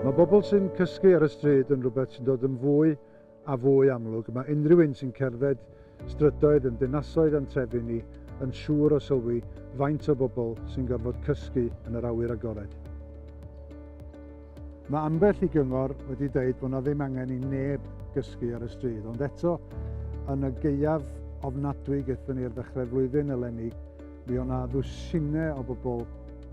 Mae bobl sy'n cysgu ar y stryd yn rhywbeth sy'n dod yn fwy a fwy amlwg. Mae unrhyw un sy'n cerdded strydoedd yn dinasoedd a'n trefi ni yn siŵr o sylwi faint o bobl sy'n gorfod cysgu yn yr awyr agored. Mae ambell i gyngor wedi dweud bod na ddim angen i neb gysgu ar y stryd, ond eto yn y gaeaf ofnadwy gaethon ni ar ddechrau flwyddyn eleni, mi o'na ddwsinau o bobl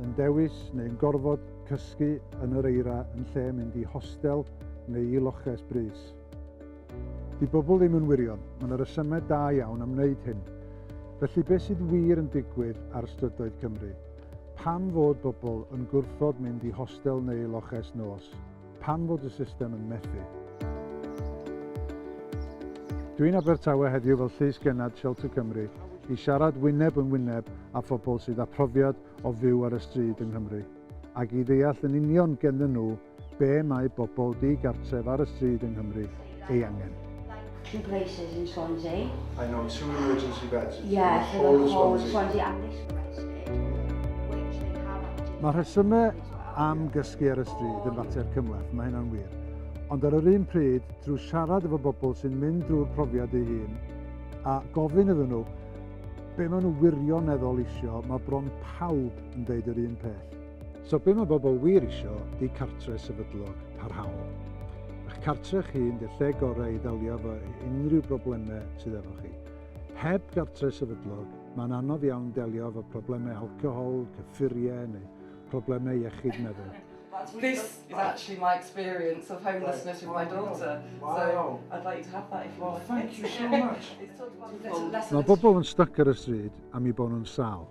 yn dewis neu'n gorfod cysgu yn yr eira yn lle mynd i hostel neu i loches brys. Di bobl ddim yn wirion, mae yna resymau da iawn am wneud hyn. Felly beth sydd wir yn digwydd ar strydoedd Cymru? Pam fod bobl yn gwrthod mynd i hostel neu i loches nos? Pam fod y system yn methu? Dwi'n abertawe heddiw fel llys genad Shelter Cymru i siarad wyneb yn wyneb â phobl sydd â profiad o fyw ar y stryd yng Nghymru, ac i ddeall yn union genddyn nhw be mae bobl digartref ar y stryd yng Nghymru ei angen. 2 places in Swansea. I know 2 emergency beds. Yeah, for the whole of Swansea and this arrested, which they have actually... Mae rhesymau am gysgu ar y stryd yn fater cymhleth, mae hynna'n wir. Ond ar yr un pryd, trwy siarad efo bobl sy'n mynd drwy'r profiad eu hun a gofyn iddyn nhw be maen nhw wirioneddol isio, mae bron pawb yn deud yr un peth. So be mae bobl wir isio di cartre sefydlog parhaol. Eich cartre chi yn dy lle gorau i ddelio efo unrhyw broblemau sydd efo chi. Heb gartre sefydlog, mae'n anodd iawn delio efo problemau alcohol, cyffuriau neu problemau iechyd meddwl. This is actually my experience of homelessness with my daughter. Wow. So I'd like you to have that if you want. Thank you so much. Mae bobl yn stuck ar y stryd am ei bod nhw'n sal.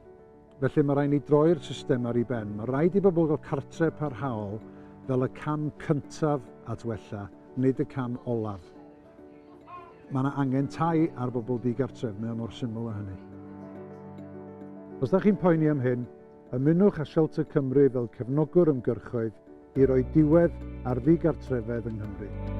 Felly mae rhaid ni droi'r system ar ei ben. Mae rhaid i bobl gael cartre parhaol fel y cam cyntaf at wella, nid y cam olaf. Mae yna angen tai ar bobl digartref, mae mor syml â hynny. Os da chi'n poeni am hyn, ymunwch â Shelter Cymru fel cefnogwr ymgyrchoedd i roi diwedd ar ddigartrefedd yng Nghymru.